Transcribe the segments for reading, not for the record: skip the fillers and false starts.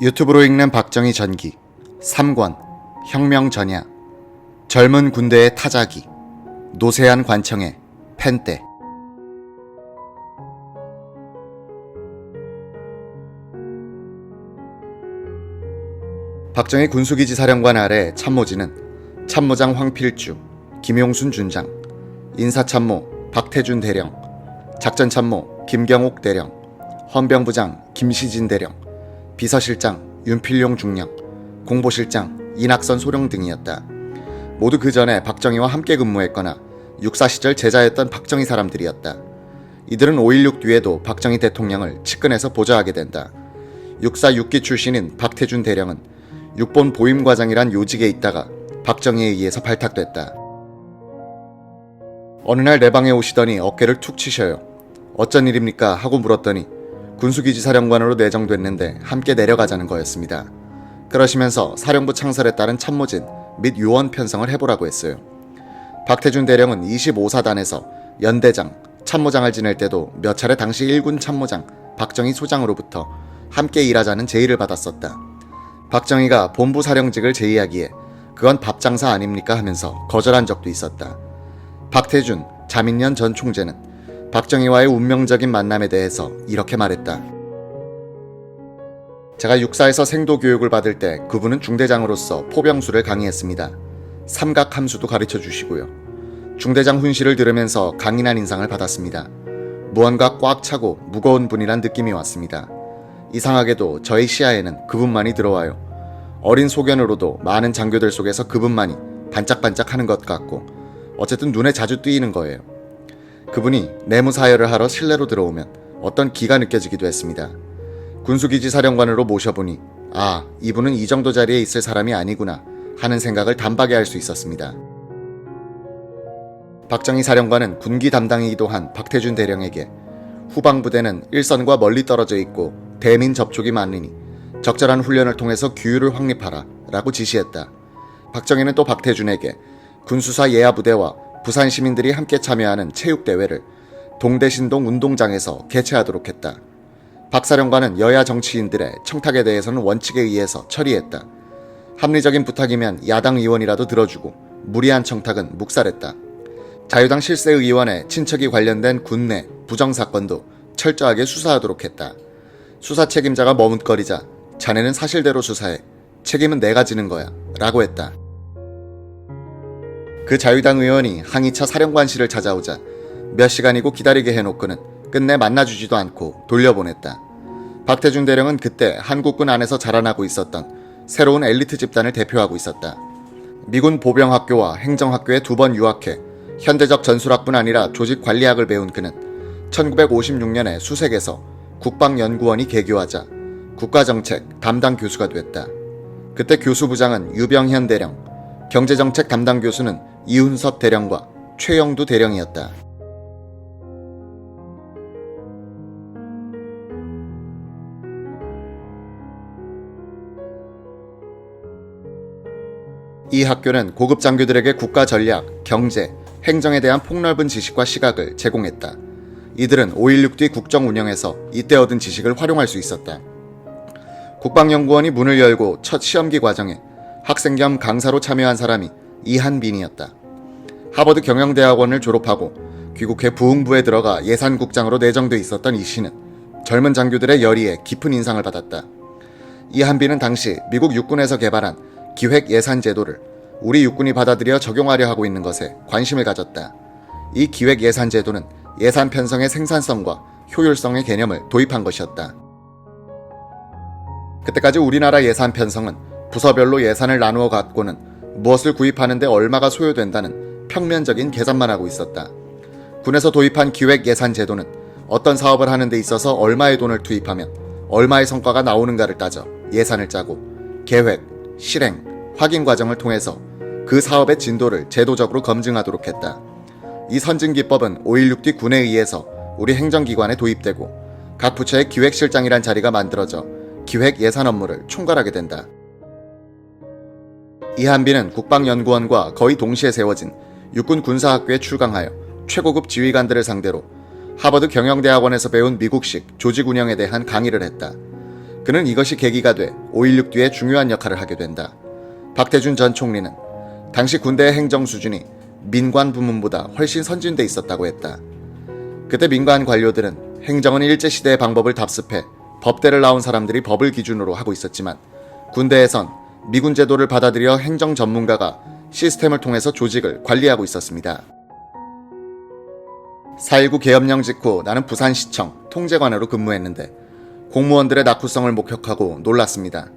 유튜브로 읽는 박정희 전기 3권 혁명 전야 젊은 군대의 타자기 노세한 관청의 펜대. 박정희 군수기지 사령관 아래 참모진은 참모장 황필주, 김용순 준장, 인사참모 박태준 대령, 작전참모 김경옥 대령, 헌병부장 김시진 대령, 비서실장 윤필용 중령, 공보실장 이낙선 소령 등이었다. 모두 그 전에 박정희와 함께 근무했거나 육사 시절 제자였던 박정희 사람들이었다. 이들은 5.16 뒤에도 박정희 대통령을 측근에서 보좌하게 된다. 육사 6기 출신인 박태준 대령은 육본 보임과장이란 요직에 있다가 박정희에 의해서 발탁됐다. 어느 날 내 방에 오시더니 어깨를 툭 치셔요. 어쩐 일입니까? 하고 물었더니 군수기지 사령관으로 내정됐는데 함께 내려가자는 거였습니다. 그러시면서 사령부 창설에 따른 참모진 및 요원 편성을 해보라고 했어요. 박태준 대령은 25사단에서 연대장, 참모장을 지낼 때도 몇 차례 당시 1군 참모장 박정희 소장으로부터 함께 일하자는 제의를 받았었다. 박정희가 본부 사령직을 제의하기에 그건 밥장사 아닙니까 하면서 거절한 적도 있었다. 박태준, 자민련 전 총재는 박정희와의 운명적인 만남에 대해서 이렇게 말했다. 제가 육사에서 생도 교육을 받을 때 그분은 중대장으로서 포병수를 강의했습니다. 삼각함수도 가르쳐 주시고요. 중대장 훈시를 들으면서 강인한 인상을 받았습니다. 무언가 꽉 차고 무거운 분이란 느낌이 왔습니다. 이상하게도 저의 시야에는 그분만이 들어와요. 어린 소견으로도 많은 장교들 속에서 그분만이 반짝반짝하는 것 같고 어쨌든 눈에 자주 띄이는 거예요. 그분이 내무사열을 하러 실내로 들어오면 어떤 기가 느껴지기도 했습니다. 군수기지 사령관으로 모셔보니 아, 이분은 이 정도 자리에 있을 사람이 아니구나 하는 생각을 단박에 할 수 있었습니다. 박정희 사령관은 군기 담당이기도 한 박태준 대령에게 후방부대는 일선과 멀리 떨어져 있고 대민 접촉이 많으니 적절한 훈련을 통해서 규율을 확립하라 라고 지시했다. 박정희는 또 박태준에게 군수사 예하부대와 부산 시민들이 함께 참여하는 체육대회를 동대신동 운동장에서 개최하도록 했다. 박 사령관은 여야 정치인들의 청탁에 대해서는 원칙에 의해서 처리했다. 합리적인 부탁이면 야당 의원이라도 들어주고 무리한 청탁은 묵살했다. 자유당 실세의원의 친척이 관련된 군내 부정사건도 철저하게 수사하도록 했다. 수사 책임자가 머뭇거리자 자네는 사실대로 수사해. 책임은 내가 지는 거야 라고 했다. 그 자유당 의원이 항의차 사령관실을 찾아오자 몇 시간이고 기다리게 해놓고는 끝내 만나주지도 않고 돌려보냈다. 박태준 대령은 그때 한국군 안에서 자라나고 있었던 새로운 엘리트 집단을 대표하고 있었다. 미군 보병학교와 행정학교에 2번 유학해 현대적 전술학뿐 아니라 조직관리학을 배운 그는 1956년에 수색에서 국방연구원이 개교하자 국가정책 담당 교수가 됐다. 그때 교수부장은 유병현 대령, 경제정책 담당 교수는 이훈섭 대령과 최영두 대령이었다. 이 학교는 고급 장교들에게 국가 전략, 경제, 행정에 대한 폭넓은 지식과 시각을 제공했다. 이들은 5.16 뒤 국정 운영에서 이때 얻은 지식을 활용할 수 있었다. 국방연구원이 문을 열고 첫 시험기 과정에 학생 겸 강사로 참여한 사람이 이한빈이었다. 하버드 경영대학원을 졸업하고 귀국해 부흥부에 들어가 예산국장으로 내정돼 있었던 이 씨는 젊은 장교들의 열의에 깊은 인상을 받았다. 이한빈은 당시 미국 육군에서 개발한 기획예산제도를 우리 육군이 받아들여 적용하려 하고 있는 것에 관심을 가졌다. 이 기획예산제도는 예산 편성의 생산성과 효율성의 개념을 도입한 것이었다. 그때까지 우리나라 예산 편성은 부서별로 예산을 나누어 갖고는 무엇을 구입하는 데 얼마가 소요된다는 평면적인 계산만 하고 있었다. 군에서 도입한 기획예산제도는 어떤 사업을 하는 데 있어서 얼마의 돈을 투입하면 얼마의 성과가 나오는가를 따져 예산을 짜고 계획, 실행, 확인 과정을 통해서 그 사업의 진도를 제도적으로 검증하도록 했다. 이 선진기법은 5.16 뒤 군에 의해서 우리 행정기관에 도입되고 각 부처의 기획실장이란 자리가 만들어져 기획 예산 업무를 총괄하게 된다. 이한빈은 국방연구원과 거의 동시에 세워진 육군 군사학교에 출강하여 최고급 지휘관들을 상대로 하버드 경영대학원에서 배운 미국식 조직 운영에 대한 강의를 했다. 그는 이것이 계기가 돼 5.16 뒤에 중요한 역할을 하게 된다. 박태준 전 총리는 당시 군대의 행정 수준이 민관 부문보다 훨씬 선진돼 있었다고 했다. 그때 민관 관료들은 행정은 일제시대의 방법을 답습해 법대를 나온 사람들이 법을 기준으로 하고 있었지만 군대에선 미군 제도를 받아들여 행정 전문가가 시스템을 통해서 조직을 관리하고 있었습니다. 4.19 계엄령 직후 나는 부산시청 통제관으로 근무했는데 공무원들의 낙후성을 목격하고 놀랐습니다.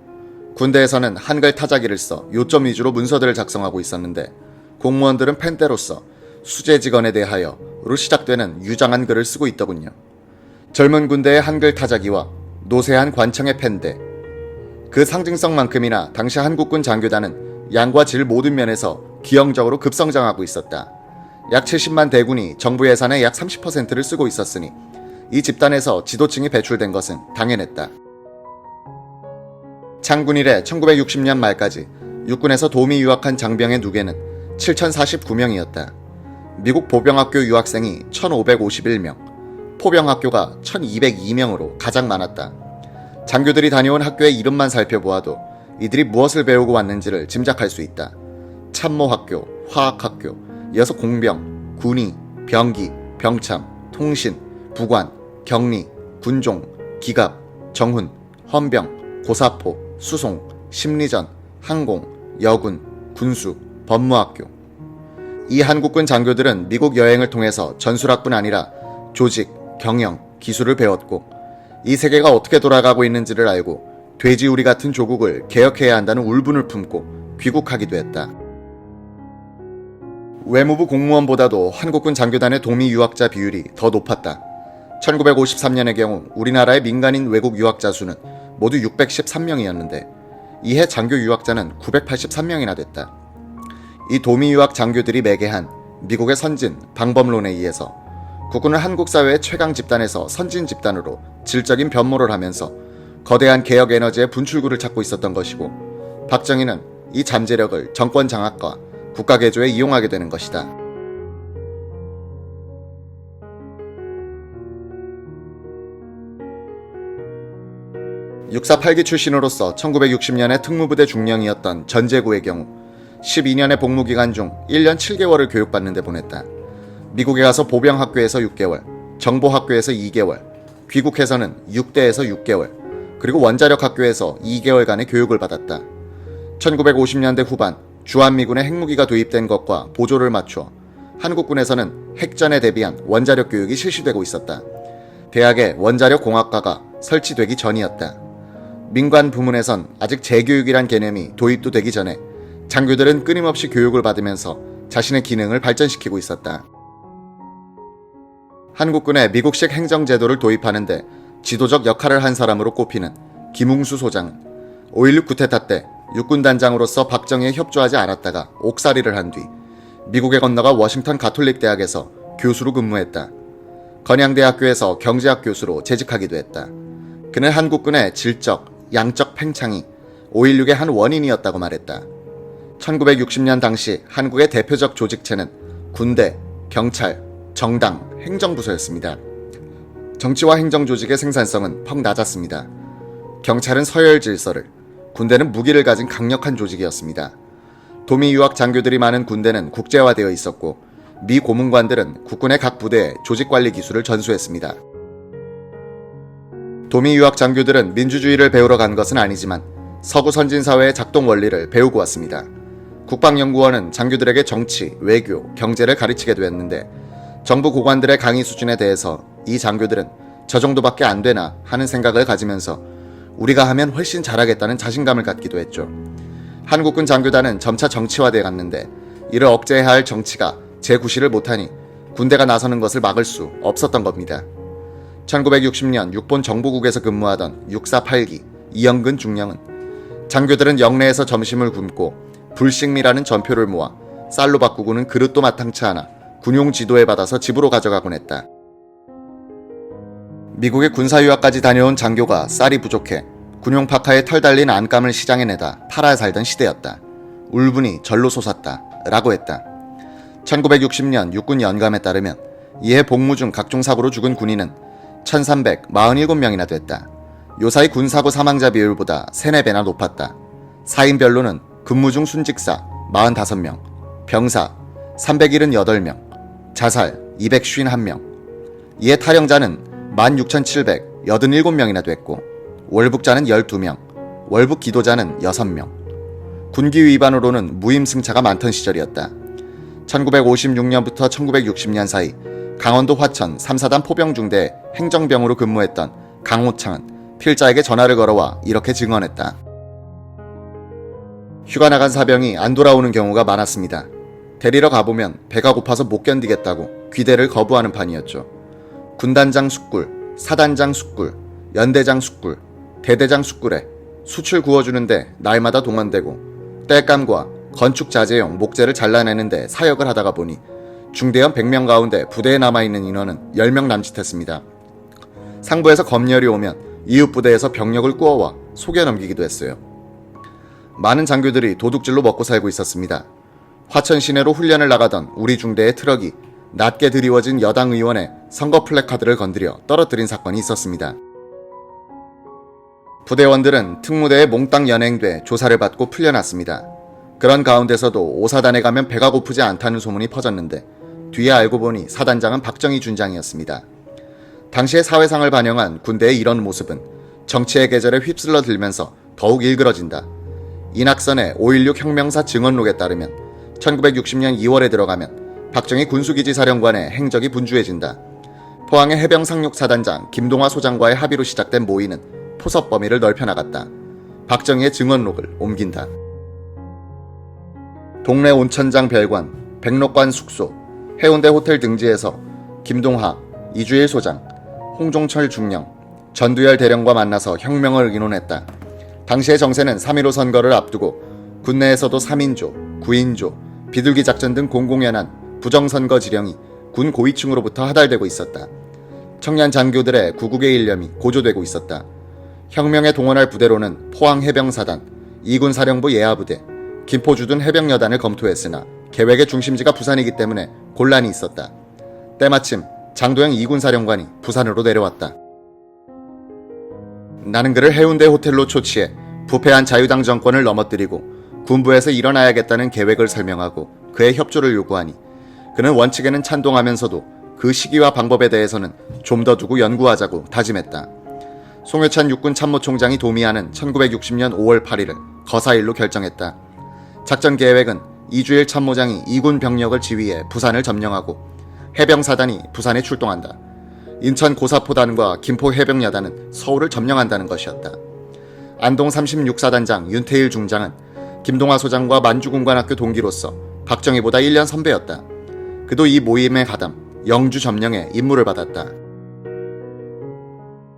군대에서는 한글 타자기를 써 요점 위주로 문서들을 작성하고 있었는데 공무원들은 펜대로 써 수재직원에 대하여로 시작되는 유장한 글을 쓰고 있더군요. 젊은 군대의 한글 타자기와 노쇠한 관청의 펜대, 그 상징성만큼이나 당시 한국군 장교단은 양과 질 모든 면에서 기형적으로 급성장하고 있었다. 약 70만 대군이 정부 예산의 약 30%를 쓰고 있었으니 이 집단에서 지도층이 배출된 것은 당연했다. 창군 이래 1960년 말까지 육군에서 도미 유학한 장병의 누계는 7,049명이었다. 미국 보병학교 유학생이 1,551명, 포병학교가 1,202명으로 가장 많았다. 장교들이 다녀온 학교의 이름만 살펴보아도 이들이 무엇을 배우고 왔는지를 짐작할 수 있다. 참모학교, 화학학교, 이어서 공병, 군의, 병기, 병참, 통신, 부관, 격리, 군종, 기갑, 정훈, 헌병, 고사포, 수송, 심리전, 항공, 여군, 군수, 법무학교. 이 한국군 장교들은 미국 여행을 통해서 전술학뿐 아니라 조직, 경영, 기술을 배웠고 이 세계가 어떻게 돌아가고 있는지를 알고 돼지우리 같은 조국을 개혁해야 한다는 울분을 품고 귀국하기도 했다. 외무부 공무원보다도 한국군 장교단의 도미 유학자 비율이 더 높았다. 1953년의 경우 우리나라의 민간인 외국 유학자 수는 모두 613명이었는데 이해 장교 유학자는 983명이나 됐다. 이 도미 유학 장교들이 매개한 미국의 선진 방법론에 의해서 국군은 한국 사회의 최강 집단에서 선진 집단으로 질적인 변모를 하면서 거대한 개혁 에너지의 분출구를 찾고 있었던 것이고 박정희는 이 잠재력을 정권 장악과 국가 개조에 이용하게 되는 것이다. 육사 8기 출신으로서 1960년에 특무부대 중령이었던 전재구의 경우 12년의 복무기간 중 1년 7개월을 교육받는 데 보냈다. 미국에 가서 보병학교에서 6개월, 정보학교에서 2개월, 귀국해서는 6대에서 6개월, 그리고 원자력학교에서 2개월간의 교육을 받았다. 1950년대 후반 주한미군의 핵무기가 도입된 것과 보조를 맞춰 한국군에서는 핵전에 대비한 원자력 교육이 실시되고 있었다. 대학의 원자력공학과가 설치되기 전이었다. 민관 부문에선 아직 재교육이란 개념이 도입도 되기 전에 장교들은 끊임없이 교육을 받으면서 자신의 기능을 발전시키고 있었다. 한국군의 미국식 행정제도를 도입하는데 지도적 역할을 한 사람으로 꼽히는 김웅수 소장은 5.16 쿠데타 때 육군단장으로서 박정희에 협조하지 않았다가 옥살이를 한 뒤 미국에 건너가 워싱턴 가톨릭 대학에서 교수로 근무했다. 건양대학교에서 경제학 교수로 재직하기도 했다. 그는 한국군의 질적, 양적 팽창이 5.16의 한 원인이었다고 말했다. 1960년 당시 한국의 대표적 조직체는 군대, 경찰, 정당, 행정부서였습니다. 정치와 행정 조직의 생산성은 퍽 낮았습니다. 경찰은 서열 질서를, 군대는 무기를 가진 강력한 조직이었습니다. 도미 유학 장교들이 많은 군대는 국제화되어 있었고 미 고문관들은 국군의 각 부대의 조직관리 기술을 전수했습니다. 도미 유학 장교들은 민주주의를 배우러 간 것은 아니지만 서구 선진사회의 작동 원리를 배우고 왔습니다. 국방연구원은 장교들에게 정치, 외교, 경제를 가르치게 되었는데 정부 고관들의 강의 수준에 대해서 이 장교들은 저 정도밖에 안 되나 하는 생각을 가지면서 우리가 하면 훨씬 잘하겠다는 자신감을 갖기도 했죠. 한국군 장교단은 점차 정치화돼 갔는데 이를 억제해야 할 정치가 제구실을 못하니 군대가 나서는 것을 막을 수 없었던 겁니다. 1960년 육본 정보국에서 근무하던 648기 이영근 중령은 장교들은 영내에서 점심을 굶고 불식미라는 전표를 모아 쌀로 바꾸고는 그릇도 마땅치 않아 군용 지도에 받아서 집으로 가져가곤 했다. 미국의 군사유학까지 다녀온 장교가 쌀이 부족해 군용 파카에 털 달린 안감을 시장에 내다 팔아 살던 시대였다. 울분이 절로 솟았다 라고 했다. 1960년 육군 연감에 따르면 이해 복무 중 각종 사고로 죽은 군인은 1347명이나 됐다. 요사이 군사고 사망자 비율보다 3, 4배나 높았다. 사인별로는 근무 중 순직사 45명, 병사 378명, 자살 251명. 이에 탈영자는 16,787명이나 됐고 월북자는 12명, 월북 기도자는 6명. 군기 위반으로는 무임승차가 많던 시절이었다. 1956년부터 1960년 사이 강원도 화천 3사단 포병중대에 행정병으로 근무했던 강호창은 필자에게 전화를 걸어와 이렇게 증언했다. 휴가 나간 사병이 안 돌아오는 경우가 많았습니다. 데리러 가보면 배가 고파서 못 견디겠다고 귀대를 거부하는 판이었죠. 군단장 숙굴, 사단장 숙굴, 연대장 숙굴, 대대장 숙굴에 수출 구워주는데 날마다 동원되고 땔감과 건축자재용 목재를 잘라내는데 사역을 하다가 보니 중대원 100명 가운데 부대에 남아있는 인원은 10명 남짓했습니다. 상부에서 검열이 오면 이웃 부대에서 병력을 꾸어와 속여 넘기기도 했어요. 많은 장교들이 도둑질로 먹고 살고 있었습니다. 화천 시내로 훈련을 나가던 우리 중대의 트럭이 낮게 드리워진 여당 의원의 선거 플래카드를 건드려 떨어뜨린 사건이 있었습니다. 부대원들은 특무대에 몽땅 연행돼 조사를 받고 풀려났습니다. 그런 가운데서도 5사단에 가면 배가 고프지 않다는 소문이 퍼졌는데 뒤에 알고 보니 사단장은 박정희 준장이었습니다. 당시의 사회상을 반영한 군대의 이런 모습은 정치의 계절에 휩쓸러 들면서 더욱 일그러진다. 이낙선의 5.16 혁명사 증언록에 따르면 1960년 2월에 들어가면 박정희 군수기지 사령관의 행적이 분주해진다. 포항의 해병 상륙사단장 김동화 소장과의 합의로 시작된 모의는 포섭 범위를 넓혀나갔다. 박정희의 증언록을 옮긴다. 동래 온천장 별관, 백록관 숙소, 해운대 호텔 등지에서 김동하, 이주일 소장, 홍종철 중령, 전두열 대령과 만나서 혁명을 의논했다. 당시의 정세는 3.15 선거를 앞두고 군내에서도 3인조, 9인조, 비둘기 작전 등 공공연한 부정선거 지령이 군 고위층으로부터 하달되고 있었다. 청년 장교들의 구국의 일념이 고조되고 있었다. 혁명에 동원할 부대로는 포항해병사단, 2군 사령부 예하부대, 김포주둔 해병여단을 검토했으나 계획의 중심지가 부산이기 때문에 곤란이 있었다. 때마침 장도영 2군 사령관이 부산으로 내려왔다. 나는 그를 해운대 호텔로 초치해 부패한 자유당 정권을 넘어뜨리고 군부에서 일어나야겠다는 계획을 설명하고 그의 협조를 요구하니 그는 원칙에는 찬동하면서도 그 시기와 방법에 대해서는 좀 더 두고 연구하자고 다짐했다. 송효찬 육군 참모총장이 도미하는 1960년 5월 8일을 거사일로 결정했다. 작전 계획은 이주일 참모장이 2군 병력을 지휘해 부산을 점령하고 해병사단이 부산에 출동한다. 인천 고사포단과 김포 해병여단은 서울을 점령한다는 것이었다. 안동 36사단장 윤태일 중장은 김동화 소장과 만주군관학교 동기로서 박정희보다 1년 선배였다. 그도 이 모임에 가담, 영주 점령에 임무를 받았다.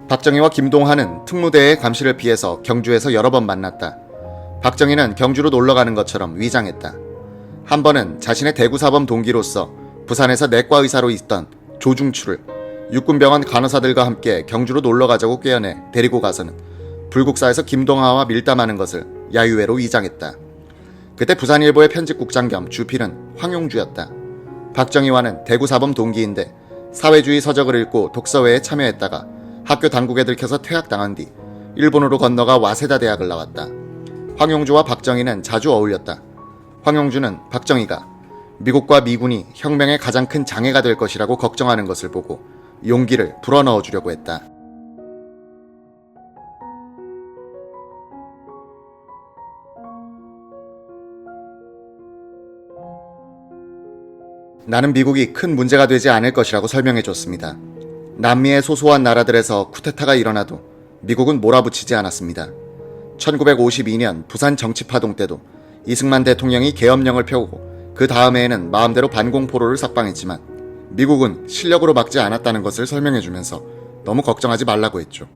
박정희와 김동하는 특무대의 감시를 피해서 경주에서 여러 번 만났다. 박정희는 경주로 놀러가는 것처럼 위장했다. 한 번은 자신의 대구사범 동기로서 부산에서 내과 의사로 있던 조중추를 육군병원 간호사들과 함께 경주로 놀러가자고 꾀어내 데리고 가서는 불국사에서 김동하와 밀담하는 것을 야유회로 위장했다. 그때 부산일보의 편집국장 겸 주필은 황용주였다. 박정희와는 대구사범 동기인데 사회주의 서적을 읽고 독서회에 참여했다가 학교 당국에 들켜서 퇴학당한 뒤 일본으로 건너가 와세다 대학을 나왔다. 황용주와 박정희는 자주 어울렸다. 황용주는 박정희가 미국과 미군이 혁명의 가장 큰 장애가 될 것이라고 걱정하는 것을 보고 용기를 불어넣어 주려고 했다. 나는 미국이 큰 문제가 되지 않을 것이라고 설명해 줬습니다. 남미의 소소한 나라들에서 쿠데타가 일어나도 미국은 몰아붙이지 않았습니다. 1952년 부산 정치파동 때도 이승만 대통령이 계엄령을 펴고 그 다음 해에는 마음대로 반공포로를 삭방했지만 미국은 실력으로 막지 않았다는 것을 설명해주면서 너무 걱정하지 말라고 했죠.